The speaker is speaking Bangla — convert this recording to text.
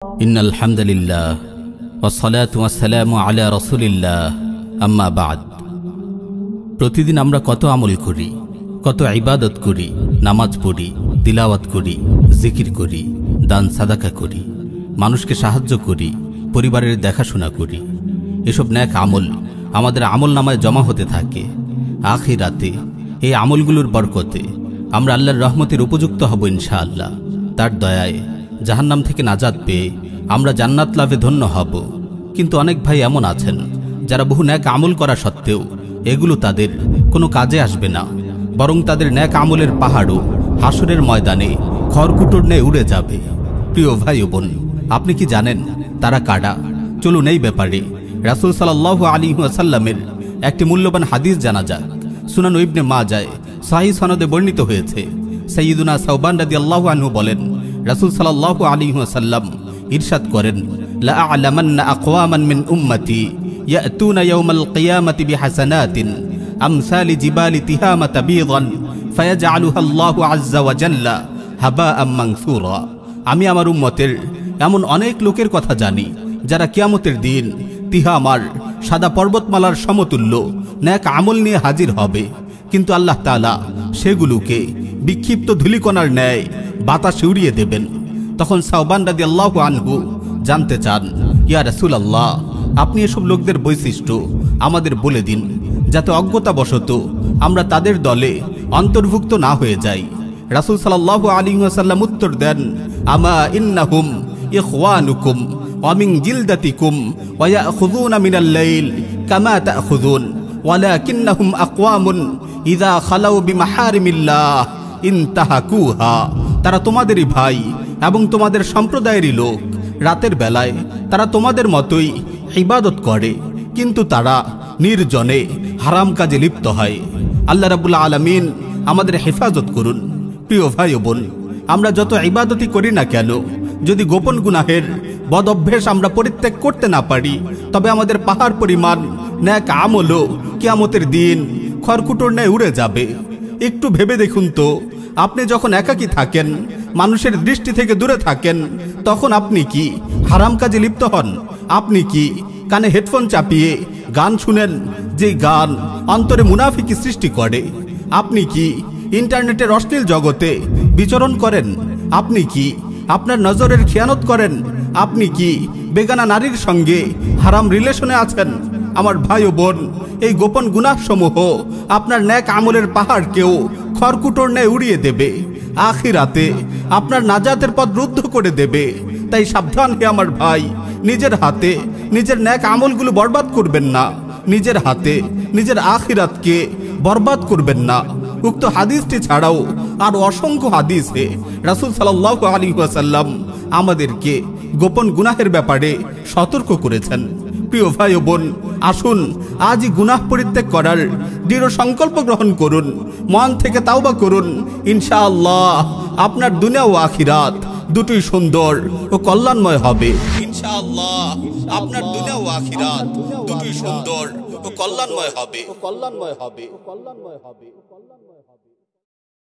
ইন্নাল হামদুলিল্লাহ ওয়াসসালাতু ওয়াসসালামু আলা রাসূলিল্লাহ আম্মা বাদ। প্রতিদিন আমরা কত আমল করি, কত ইবাদত করি, নামাজ পড়ি, তিলাওয়াত করি, জিকির করি, দান সাদাকা করি, মানুষকে সাহায্য করি, পরিবারের দেখাশোনা করি। এসব নেক আমল আমাদের আমলনামায় জমা হতে থাকে। আখিরাতে এই আমলগুলোর বরকতে আমরা আল্লাহর রহমতের উপযুক্ত হব ইনশাআল্লাহ। তার দয়ায় জাহান্নাম থেকে নাজাত পেয়ে আমরা জান্নাত লাভে ধন্য হব। কিন্তু অনেক ভাই এমন আছেন যারা বহু নেক আমল করা সত্ত্বেও এগুলো তাদের কোনো কাজে আসবে না, বরং তাদের নেক আমলের পাহাড়ও হাসরের ময়দানে খড়কুটোর ন্যায় উড়ে যাবে। প্রিয় ভাই ও বোন, আপনি কি জানেন তারা কারা? চলুন এই ব্যাপারে রাসূল সাল্লাল্লাহু আলাইহি ওয়াসাল্লামের একটি মূল্যবান হাদিস জানা যাক। সুনান ইবনে মাজায় সহিহ সনদে বর্ণিত হয়েছে। সাইয়্যিদুনা সাওবান রাদিয়াল্লাহু আনহু বলেন, রাসূল সাল্লাল্লাহু আলাইহি ওয়াসাল্লাম ইরশাদ করেন, লা আ'লামান্না আকওয়ামান মিন উম্মতি ইয়াতুনা ইয়াওমাল কিয়ামাতি বিহাসানাতিন আমসালি জিবালি তিহামাতা বিদান ফায়াজআলুহা আল্লাহু আযজা ওয়া জাল্লা হাবাআম মানসুরা। আমি আমার উম্মতের এমন অনেক লোকের কথা জানি যারা কিয়ামতের দিন তিহামার সাদা পর্বতমালার সমতুল্য নেক আমল নিয়ে হাজির হবে, কিন্তু আল্লাহ তাআলা সেগুলোকে বিক্ষিপ্ত ধূলিকণার ন্যায় বাতাসে উড়িয়ে দেবেন। তখন সাওবান রাদিয়াল্লাহু আনহু জানতে চান, ইয়া রাসূলুল্লাহ, আপনি এসব লোকদের বৈশিষ্ট্য আমাদের বলে দিন, যাতে অজ্ঞতাবশত আমরা তাদের দলে অন্তর্ভুক্ত না হয়ে যাই। রাসূল সাল্লাল্লাহু আলাইহি ওয়াসাল্লাম উত্তর দেন, আমা ইন্নাহুম ইখওয়ানুকুম ওয়া মিন জিলদাতিকুম ওয়া ইয়াখুযুনা মিনাল লাইল কামা তা'খুযুন ওয়ালাকিন্নাহুম আকওয়ামুন ইযা খালাউ বিমাহারিমিল্লাহ ইনতাহাকুহা। তারা তোমাদেরই ভাই এবং তোমাদের সম্প্রদায়েরই লোক। রাতের বেলায় তারা তোমাদের মতোই ইবাদত করে, কিন্তু তারা নির্জনে হারাম কাজে লিপ্ত হয়। আল্লাহ রাব্বুল আলামিন আমাদের হেফাজত করুন। প্রিয় ভাই ও বোন, আমরা যত ইবাদতই করি না কেন, যদি গোপন গুনাহের বদ অভ্যেস আমরা পরিত্যাগ করতে না পারি, তবে আমাদের পাহাড় পরিমাণ নেক আমলও কিয়ামতের দিন খড়কুটোর ন্যায় উড়ে যাবে। একটু ভেবে দেখুন তো, আপনি যখন একাকী থাকেন, মানুষের দৃষ্টি থেকে দূরে থাকেন, তখন আপনি কি হারাম কাজে লিপ্ত হন? আপনি কি কানে হেডফোন চাপিয়ে গান শুনেন, যে গান অন্তরে মুনাফিকি সৃষ্টি করে? আপনি কি ইন্টারনেটের অশ্লীল জগতে বিচরণ করেন? আপনি কি আপনার নজরের খেয়ানত করেন? আপনি কি বেগানা নারীর সঙ্গে হারাম রিলেশনে আছেন? আমার ভাই ও বোন, এই গোপন গুনাহসমূহ আপনার নেক আমলের পাহাড়কেও খড়কুটোর ন্যায় উড়িয়ে দেবে। আখিরাতে আপনার নাজাতের পথ রুদ্ধ করে দেবে। তাই সাবধান হে আমার ভাই, নিজের হাতে নিজের নেক আমলগুলো বরবাদ করবেন না, নিজের হাতে নিজের আখিরাতকে বরবাদ করবেন না। উক্ত হাদিসটি ছাড়াও আর অসংখ্য হাদিসে রাসূল সাল্লাল্লাহু আলাইহি ওয়াসাল্লাম আমাদেরকে গোপন গুনাহের ব্যাপারে সতর্ক করেছেন। প্রিয় ভাই ও বোন, আসুন আজই গুনাহ পরিত্যাগ করার দৃঢ় সংকল্প গ্রহণ করুন, মন থেকে তাওবা করুন। ইনশাআল্লাহ আপনার দুনিয়া ও আখিরাত দুটোই সুন্দর ও কল্যাণময় হবে। ইনশাআল্লাহ আপনার দুনিয়া ও আখিরাত দুটোই সুন্দর ও কল্যাণময় হবে।